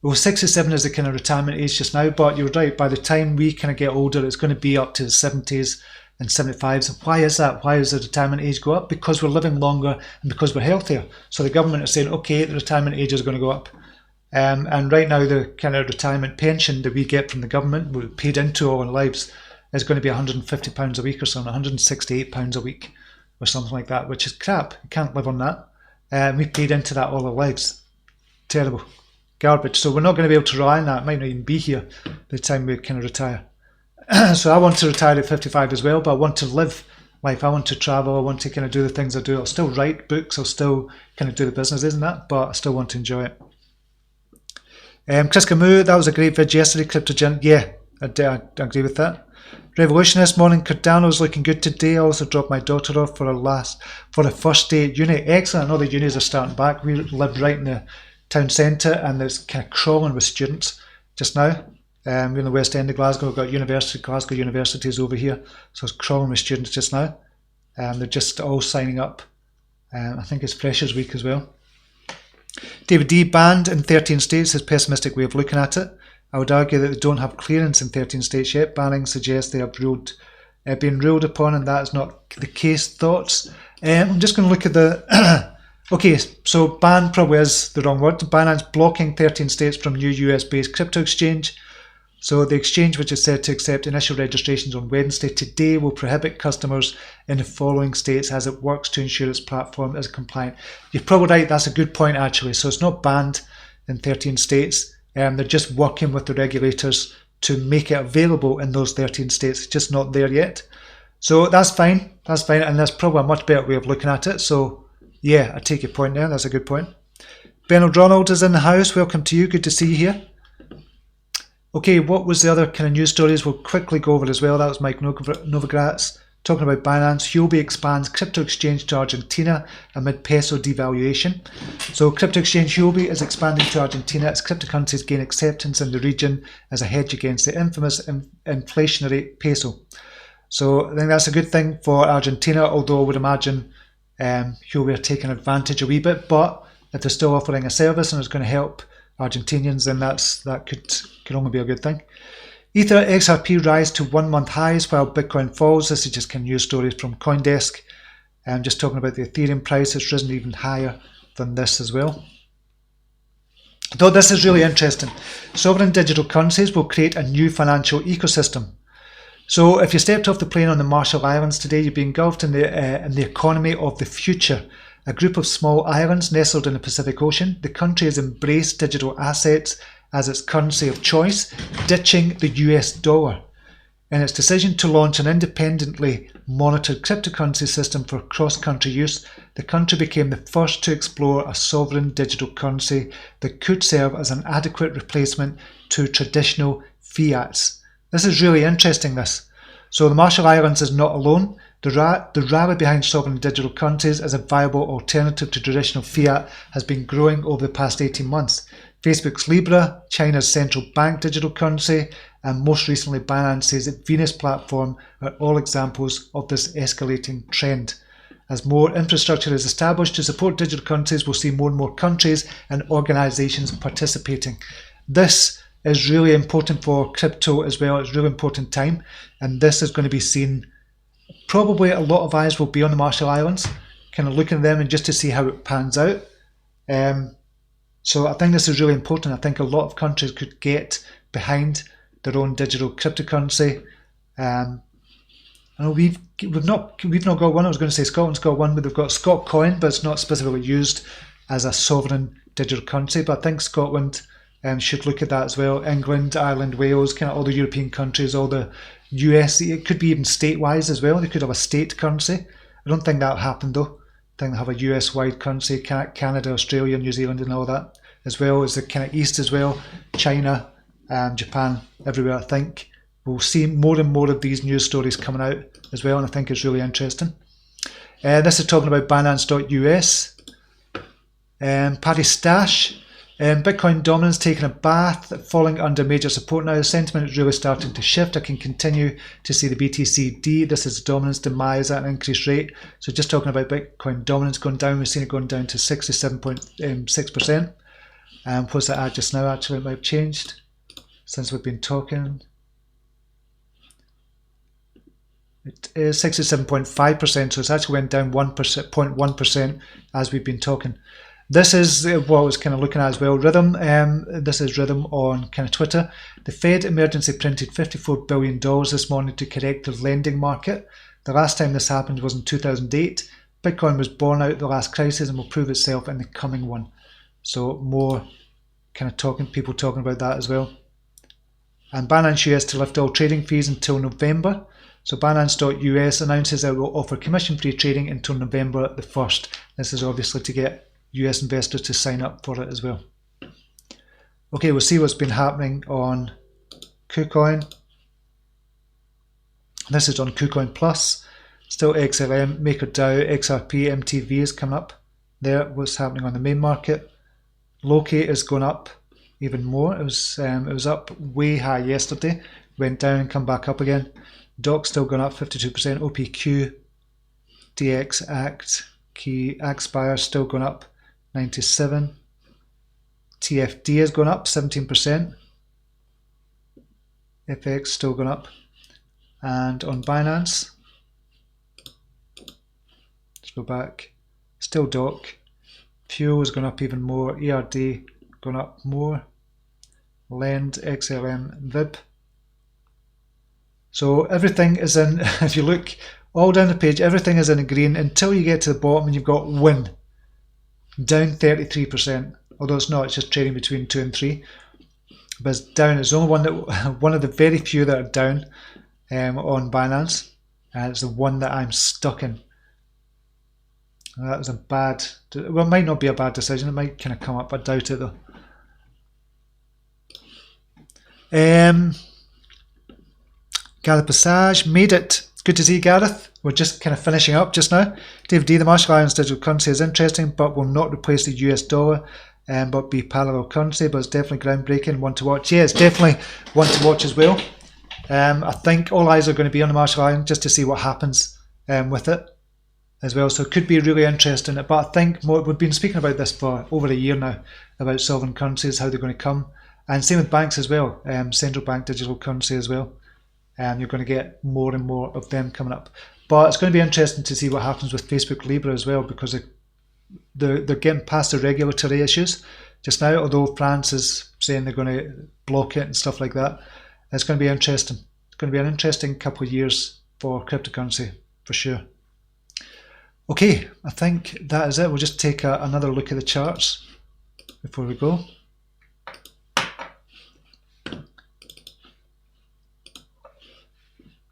Well, 67 is the kind of retirement age just now, but you're right. By the time we kind of get older, it's going to be up to the 70s and 75s. Why is that? Why does the retirement age go up? Because we're living longer and because we're healthier. So the government is saying, okay, the retirement age is going to go up. And right now, the kind of retirement pension that we get from the government, we're paid into all our lives, is going to be £150 a week or something, £168 a week or something like that, which is crap. You can't live on that. We paid into that all our lives. Terrible. Garbage. So we're not going to be able to rely on that. It might not even be here by the time we kind of retire. So I want to retire at 55 as well, but I want to live life. I want to travel. I want to kind of do the things I do. I'll still write books. I'll still kind of do the business, isn't that? But I still want to enjoy it. Chris Camus, that was a great vid yesterday. CryptoGen, yeah, I agree with that. Revolutionist, morning. Cardano's looking good today. I also dropped my daughter off for a first day at uni. Excellent. I know the unis are starting back. We live right in the town centre, and it's kind of crawling with students just now. We're in the West End of Glasgow. We've got Glasgow University over here, so it's crawling with students just now. They're just all signing up. I think it's Freshers Week as well. David D, banned in 13 states is a pessimistic way of looking at it. I would argue that they don't have clearance in 13 states yet. Banning suggests they have been ruled upon, and that is not the case. Thoughts? I'm just going to look at the... Okay, so ban probably is the wrong word. Binance blocking 13 states from new US-based crypto exchange. So the exchange, which is said to accept initial registrations on Wednesday, today will prohibit customers in the following states as it works to ensure its platform is compliant. You're probably right, that's a good point actually. So it's not banned in 13 states. They're just working with the regulators to make it available in those 13 states. It's just not there yet. So that's fine, and that's probably a much better way of looking at it. So yeah, I take your point there, that's a good point. Bernard Ronald is in the house, welcome to you, good to see you here. Okay, what was the other kind of news stories we'll quickly go over as well? That was Mike Novogratz Talking about Binance, Huobi expands crypto exchange to Argentina amid peso devaluation. So crypto exchange Huobi is expanding to Argentina as cryptocurrencies gain acceptance in the region as a hedge against the infamous inflationary peso. So I think that's a good thing for Argentina, although I would imagine Huobi are taking advantage a wee bit, but if they're still offering a service and it's going to help Argentinians, then that could only be a good thing. Ether XRP rise to 1 month highs while Bitcoin falls. This is just kind of news stories from CoinDesk. I'm just talking about the Ethereum price. It's risen even higher than this as well. Though this is really interesting. Sovereign digital currencies will create a new financial ecosystem. So if you stepped off the plane on the Marshall Islands today, you'd be engulfed in the economy of the future. A group of small islands nestled in the Pacific Ocean. The country has embraced digital assets as its currency of choice, ditching the US dollar. In its decision to launch an independently monitored cryptocurrency system for cross-country use, the country became the first to explore a sovereign digital currency that could serve as an adequate replacement to traditional fiats. This is really interesting, this. So the Marshall Islands is not alone. The rally behind sovereign digital currencies as a viable alternative to traditional fiat has been growing over the past 18 months. Facebook's Libra, China's central bank digital currency, and most recently Binance's Venus platform are all examples of this escalating trend. As more infrastructure is established to support digital currencies, we'll see more and more countries and organizations participating. This is really important for crypto as well. It's a really important time, and this is going to be seen. Probably a lot of eyes will be on the Marshall Islands, kind of looking at them and just to see how it pans out. So I think this is really important. I think a lot of countries could get behind their own digital cryptocurrency. I know we've not got one. I was going to say Scotland's got one, but they've got Scot Coin, but it's not specifically used as a sovereign digital currency. But I think Scotland should look at that as well. England, Ireland, Wales, kind of all the European countries, all the US. It could be even state-wise as well. They could have a state currency. I don't think that'll happen though. I think they have a US-wide currency, Canada, Australia, New Zealand and all that, as well as the kind of East as well, China, Japan, everywhere. I think we'll see more and more of these news stories coming out as well, and I think it's really interesting. This is talking about Binance.us. Paddy Stash. Bitcoin dominance taking a bath, falling under major support now. The sentiment is really starting to shift. I can continue to see the BTCD. This is dominance demise at an increased rate. So just talking about Bitcoin dominance going down, we've seen it going down to 67.6%. What's that at just now? Actually, it might have changed since we've been talking. It is 67.5%, so it's actually went down 0.1% as we've been talking. This is what I was kind of looking at as well. Rhythm. This is Rhythm on kind of Twitter. The Fed emergency printed $54 billion this morning to correct the lending market. The last time this happened was in 2008. Bitcoin was born out of the last crisis and will prove itself in the coming one. So more kind of people talking about that as well. And Binance US to lift all trading fees until November. So Binance.us announces it will offer commission-free trading until November the 1st. This is obviously to get US investors to sign up for it as well. Okay, we'll see what's been happening on KuCoin. This is on KuCoin Plus. Still XLM, MakerDAO, XRP, MTV is coming up. There, what's happening on the main market. Loki is going up even more. It was up way high yesterday, went down and come back up again. DOC still going up 52%. OPQ, DX, ACT, Key, Axpire still going up 97. TFD is going up 17%. FX still going up. And on Binance, let's go back. Still DOC. Fuel is going up even more. ERD going up more. Lend, XLM, VIB. So everything is in, if you look all down the page, everything is in green until you get to the bottom and you've got WIN. Down 33%. Although it's not, it's just trading between 2 and 3. But it's down. It's only one of the very few that are down on Binance. And it's the one that I'm stuck in. That was a bad, well, it might not be a bad decision. It might kind of come up. I doubt it though. Gareth Passage made it. Good to see you, Gareth. we're just kind of finishing up just now. David D, the Marshall Islands digital currency is interesting, but will not replace the US dollar, but be parallel currency, but it's definitely groundbreaking, one to watch. Yeah, it's definitely one to watch as well. I think all eyes are going to be on the Marshall Islands just to see what happens with it as well. So it could be really interesting. But I think we've been speaking about this for over a year now, about sovereign currencies, how they're going to come. And same with banks as well, central bank digital currency as well. You're going to get more and more of them coming up. But it's going to be interesting to see what happens with Facebook Libra as well, because they're getting past the regulatory issues just now, although France is saying they're going to block it and stuff like that. It's going to be interesting. It's going to be an interesting couple of years for cryptocurrency, for sure. Okay, I think that is it. We'll just take another look at the charts before we go.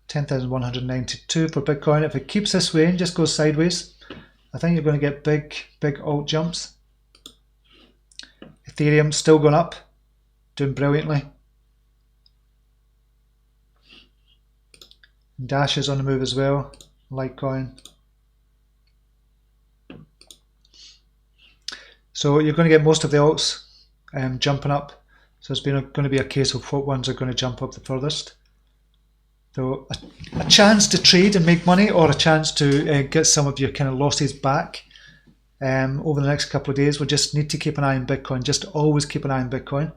$10,192 for Bitcoin. If it keeps this way and just goes sideways, I think you're going to get big alt jumps. Ethereum still going up, doing brilliantly. Dash is on the move as well. Litecoin. So you're going to get most of the alts jumping up. So it's going to be a case of what ones are going to jump up the furthest. So a chance to trade and make money, or a chance to get some of your kind of losses back over the next couple of days. We just need to keep an eye on Bitcoin. Just always keep an eye on Bitcoin.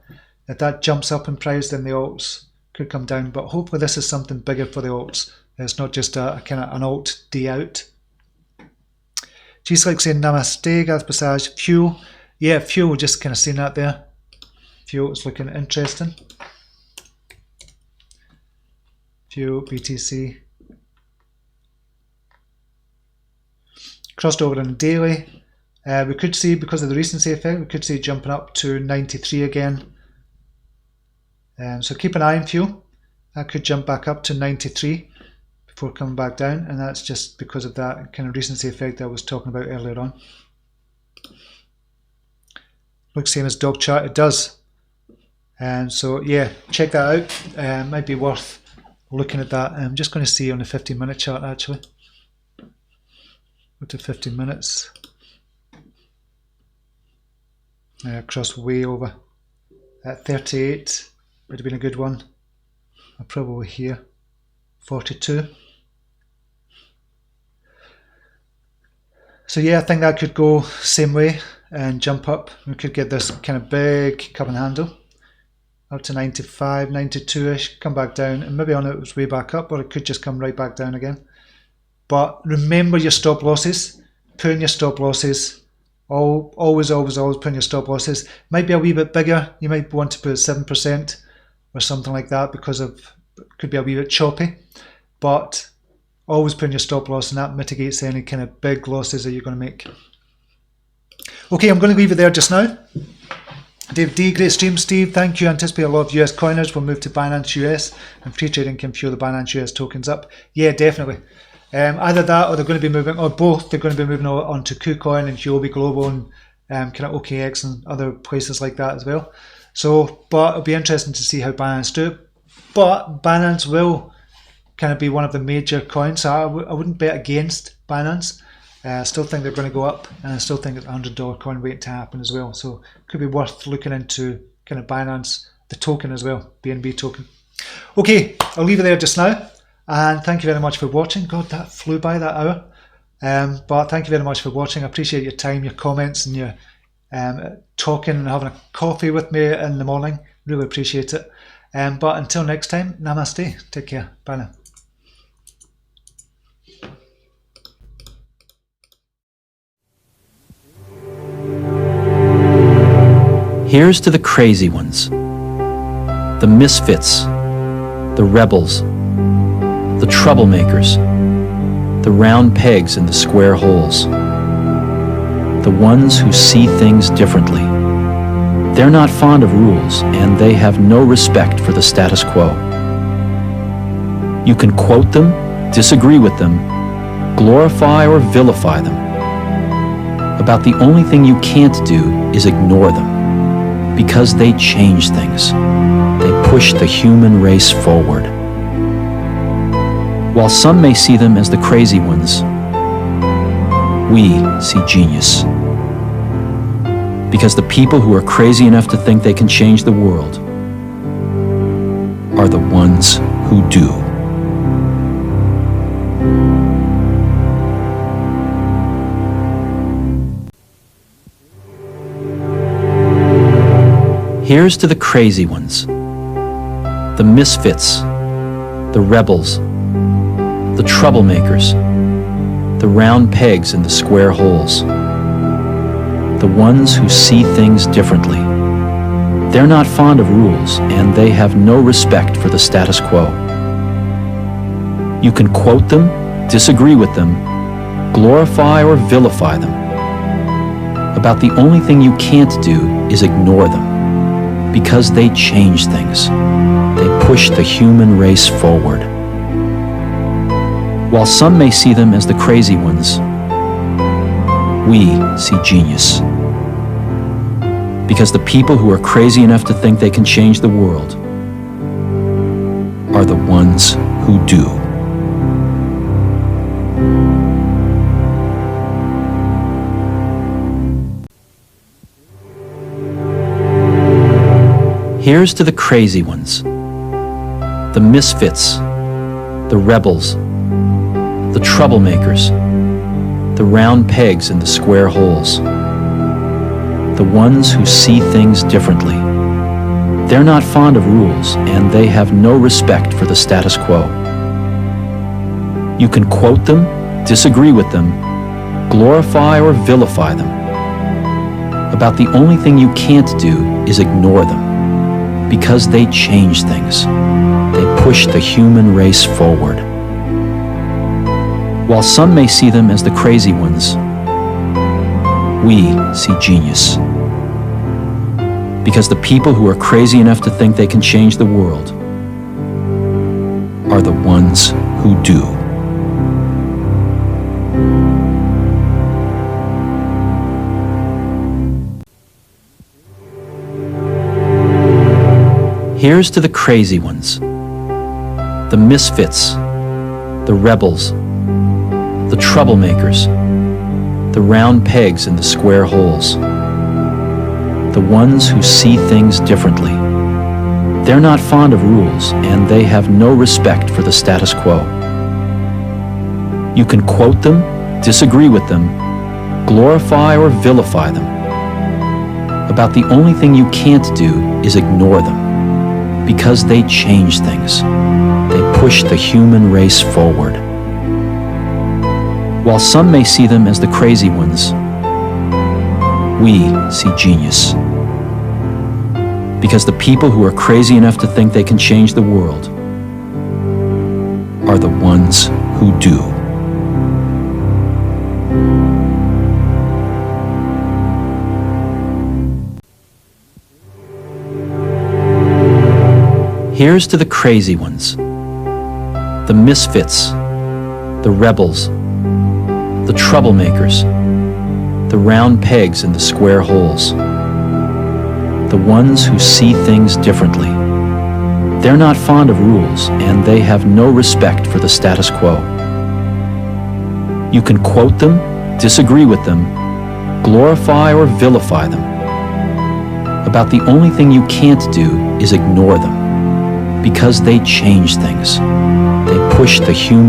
If that jumps up in price, then the alts could come down. But hopefully this is something bigger for the alts. It's not just a kind of an alt day out. G-Slick saying namaste, Garth Passage. Fuel. Yeah, fuel, just kind of seeing that there. Fuel is looking interesting. Fuel, BTC. Crossed over on the daily. We could see, because of the recency effect, we could see jumping up to 93 again. So keep an eye on fuel. That could jump back up to 93 before coming back down, and that's just because of that kind of recency effect that I was talking about earlier on. Looks same as dog chart, it does. So yeah, check that out. Might be worth looking at that. I'm just going to see on the 15-minute chart actually. Go to 15 minutes. Cross way over at 38. Would have been a good one. Probably here. 42. So yeah, I think that could go same way and jump up. We could get this kind of big cup and handle up to 95, 92-ish, come back down, and maybe on its way back up, or it could just come right back down again. But remember your stop losses. Put in your stop losses. Always put in your stop losses. Might be a wee bit bigger. You might want to put 7% or something like that, because it could be a wee bit choppy. But always put in your stop loss, and that mitigates any kind of big losses that you're going to make. Okay, I'm going to leave it there just now. Dave D, great stream. Steve, thank you. Anticipate a lot of US coiners will move to Binance US, and free trading can fuel the Binance US tokens up. Yeah, definitely. Either that, or they're going to be moving, or both. They're going to be moving on to KuCoin and Huobi Global and kind of OKX and other places like that as well. So, but it'll be interesting to see how Binance do it. But Binance will kind of be one of the major coins, so I wouldn't bet against Binance. I still think they're going to go up, and I still think it's a $100 coin waiting to happen as well. So it could be worth looking into kind of Binance, the token as well, BNB token. Okay, I'll leave it there just now, and thank you very much for watching. God, that flew by, that hour. But thank you very much for watching. I appreciate your time, your comments, and your talking and having a coffee with me in the morning. Really appreciate it. But until next time, namaste. Take care. Bye now. Here's to the crazy ones, the misfits, the rebels, the troublemakers, the round pegs in the square holes, the ones who see things differently. They're not fond of rules, and they have no respect for the status quo. You can quote them, disagree with them, glorify or vilify them. About the only thing you can't do is ignore them. Because they change things. They push the human race forward. While some may see them as the crazy ones, we see genius. Because the people who are crazy enough to think they can change the world are the ones who do. Here's to the crazy ones, the misfits, the rebels, the troublemakers, the round pegs in the square holes, the ones who see things differently. They're not fond of rules, and they have no respect for the status quo. You can quote them, disagree with them, glorify or vilify them. About the only thing you can't do is ignore them, because they change things. They push the human race forward. While some may see them as the crazy ones, we see genius. Because the people who are crazy enough to think they can change the world are the ones who do. Here's to the crazy ones, the misfits, the rebels, the troublemakers, the round pegs in the square holes, the ones who see things differently. They're not fond of rules, and they have no respect for the status quo. You can quote them, disagree with them, glorify or vilify them. About the only thing you can't do is ignore them, because they change things. They push the human race forward. While some may see them as the crazy ones, we see genius. Because the people who are crazy enough to think they can change the world are the ones who do. Here's to the crazy ones, the misfits, the rebels, the troublemakers, the round pegs in the square holes, the ones who see things differently. They're not fond of rules, and they have no respect for the status quo. You can quote them, disagree with them, glorify or vilify them. About the only thing you can't do is ignore them, because they change things. They push the human race forward. While some may see them as the crazy ones, we see genius. Because the people who are crazy enough to think they can change the world are the ones who do. Here's to the crazy ones, the misfits, the rebels, the troublemakers, the round pegs in the square holes, the ones who see things differently. They're not fond of rules, and they have no respect for the status quo. You can quote them, disagree with them, glorify or vilify them. About the only thing you can't do is ignore them, because they change things. They push the human